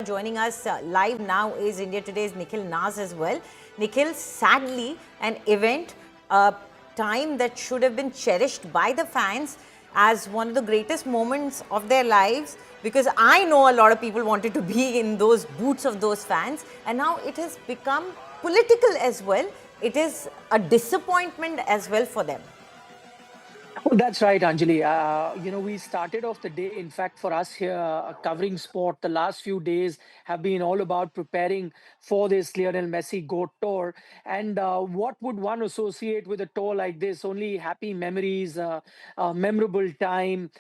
joining us live now is India Today's Nikhil Naz as well. Nikhil, sadly, an event, a time that should have been cherished by the fans as one of the greatest moments of their lives, because I know a lot of people wanted to be in those boots of those fans, and now it has become political as well. It is a disappointment as well for them. Oh, that's right, Anjali. We started off the day, in fact, for us here covering sport, the last few days have been all about preparing for this Lionel Messi GOAT tour. And what would one associate with a tour like this? Only happy memories, memorable time,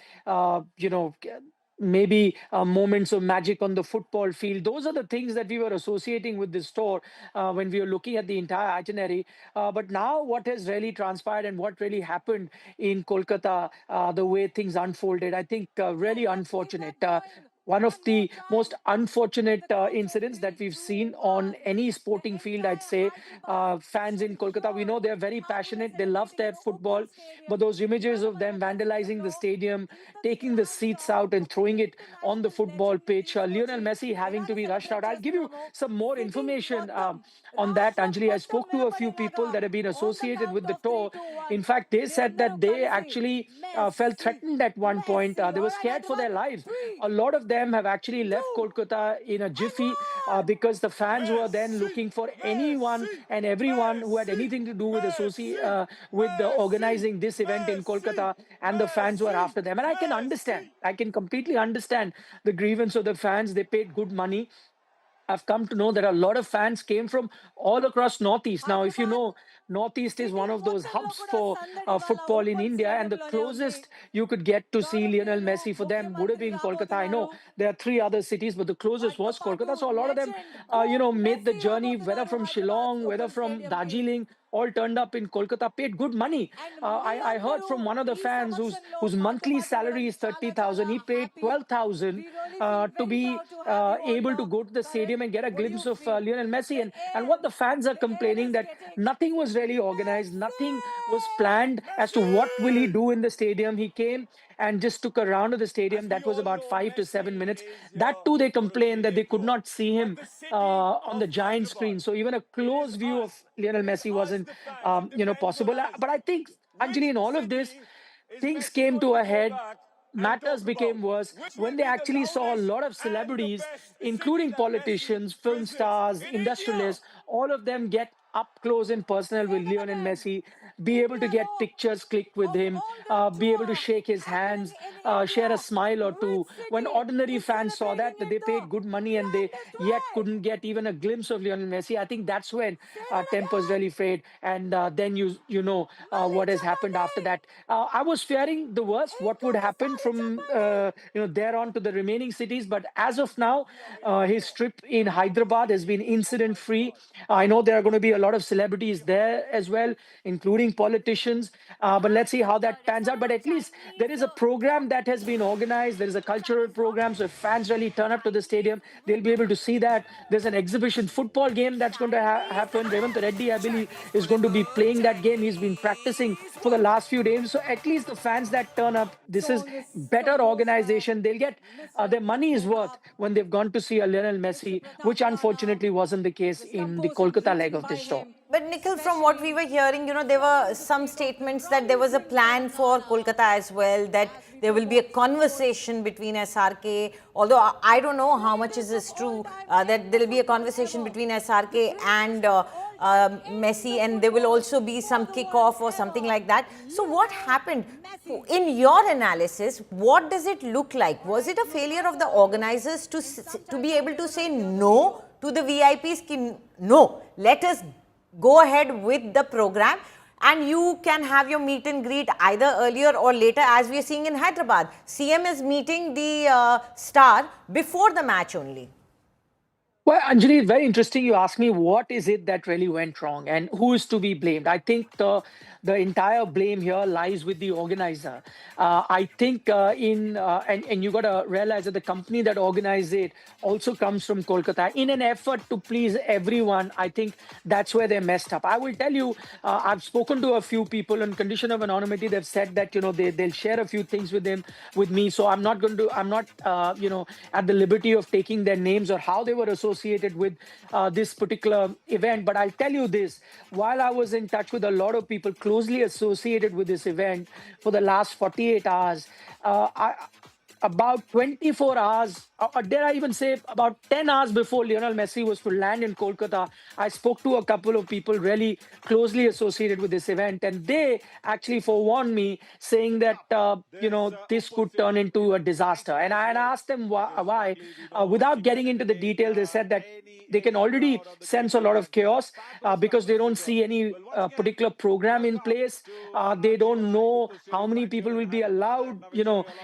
maybe moments of magic on the football field. Those are the things that we were associating with this tour when we were looking at the entire itinerary. But now, what has really transpired and what really happened in Kolkata, the way things unfolded, I think really unfortunate. One of the most unfortunate incidents that we've seen on any sporting field, I'd say. Fans in Kolkata, we know they're very passionate, they love their football, but those images of them vandalizing the stadium, taking the seats out and throwing it on the football pitch, Lionel Messi having to be rushed out. I'll give you some more information on that, Anjali. I spoke to a few people that have been associated with the tour. In fact, they said that they actually felt threatened at one point. They were scared for their lives. A lot of them have actually left Kolkata in a jiffy because the fans were then looking for anyone and everyone who had anything to do with with the organizing this event in Kolkata, and the fans were after them. And I can understand. I can completely understand the grievance of the fans. They paid good money. I've come to know that a lot of fans came from all across Northeast. Now, if you know, Northeast is one of those hubs for football in India, and the closest you could get to see Lionel Messi for them would have been Kolkata. I know there are three other cities, but the closest was Kolkata. So a lot of them, made the journey, whether from Shillong, whether from Darjeeling, all turned up in Kolkata, paid good money. I heard from one of the fans whose monthly salary is 30,000. He paid 12,000 to be able to go to the stadium and get a glimpse of Lionel Messi. And what the fans are complaining, that nothing was really organized, nothing was planned as to what will he do in the stadium. He came and just took a round of the stadium. That was about 5 to 7 minutes. That too, they complained that they could not see him on the giant screen. So even a close view of Lionel Messi wasn't, possible. But I think, Anjali, in all of this, things came to a head. Matters became worse when they actually saw a lot of celebrities, including politicians, film stars, industrialists, all of them get up close and personal with Lionel Messi, be able to get pictures clicked with him, be able to shake his hands, share a smile or two. When ordinary fans saw that they paid good money and they yet couldn't get even a glimpse of Lionel Messi, I think that's when tempers really frayed. And then you know what has happened after that. I was fearing the worst, what would happen from there on to the remaining cities. But as of now, his trip in Hyderabad has been incident free. I know there are going to be a lot of celebrities there as well, including politicians. But let's see how that pans out. But at least there is a program that has been organized. There is a cultural program. So if fans really turn up to the stadium, they'll be able to see that. There's an exhibition football game that's going to happen. Revant Reddy, I believe, is going to be playing that game. He's been practicing for the last few days. So at least the fans that turn up, this is better organization. They'll get their money is worth when they've gone to see a Lionel Messi, which unfortunately wasn't the case in the Kolkata leg of this tour. But Nikhil, from what we were hearing, there were some statements that there was a plan for Kolkata as well, that there will be a conversation between SRK, although I don't know how much is this true, that there will be a conversation between SRK and Messi, and there will also be some kickoff or something like that. So what happened? In your analysis, what does it look like? Was it a failure of the organizers to be able to say no to the VIPs? No, let us go ahead with the program, and you can have your meet and greet either earlier or later, as we are seeing in Hyderabad. CM is meeting the star before the match only. Well, Anjali, very interesting. You asked me what is it that really went wrong and who is to be blamed. I think the entire blame here lies with the organizer. I think and you got to realize that the company that organized it also comes from Kolkata. In an effort to please everyone, I think that's where they messed up. I will tell you, I've spoken to a few people on condition of anonymity. They've said that they'll share a few things with me. So I'm not at the liberty of taking their names or how they were associated with this particular event. But I'll tell you this: while I was in touch with a lot of people closely associated with this event for the last 48 hours, about 24 hours, or dare I even say about 10 hours before Lionel Messi was to land in Kolkata, I spoke to a couple of people really closely associated with this event, and they actually forewarned me, saying that this could turn into a disaster. And I asked them why. Without getting into the details, they said that they can already sense a lot of chaos because they don't see any particular program in place. They don't know how many people will be allowed,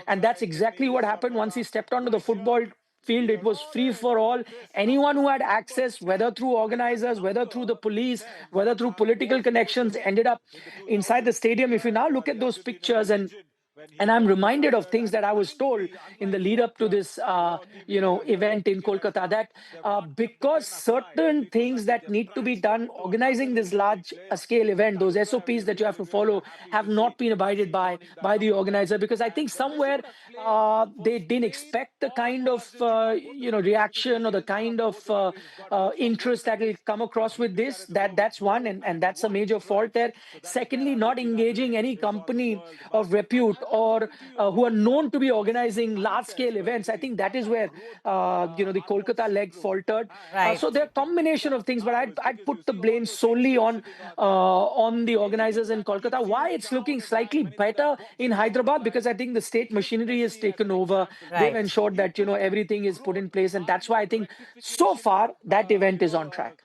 and that's exactly what happened once he stepped onto the football field. It was free for all. Anyone who had access, whether through organizers, whether through the police, whether through political connections, ended up inside the stadium. If you now look at those pictures, and I'm reminded of things that I was told in the lead up to this, event in Kolkata, that because certain things that need to be done, organizing this large scale event, those SOPs that you have to follow, have not been abided by the organizer. Because I think somewhere they didn't expect the kind of reaction or the kind of interest that will come across with this. That's one, and that's a major fault there. Secondly, not engaging any company of repute or who are known to be organizing large scale events. I think that is where the Kolkata leg faltered. Right. So there are a combination of things, but I'd put the blame solely on the organizers in Kolkata. Why it's looking slightly better in Hyderabad? Because I think the state machinery has taken over. They've Right. ensured that everything is put in place, and that's why I think so far that event is on track.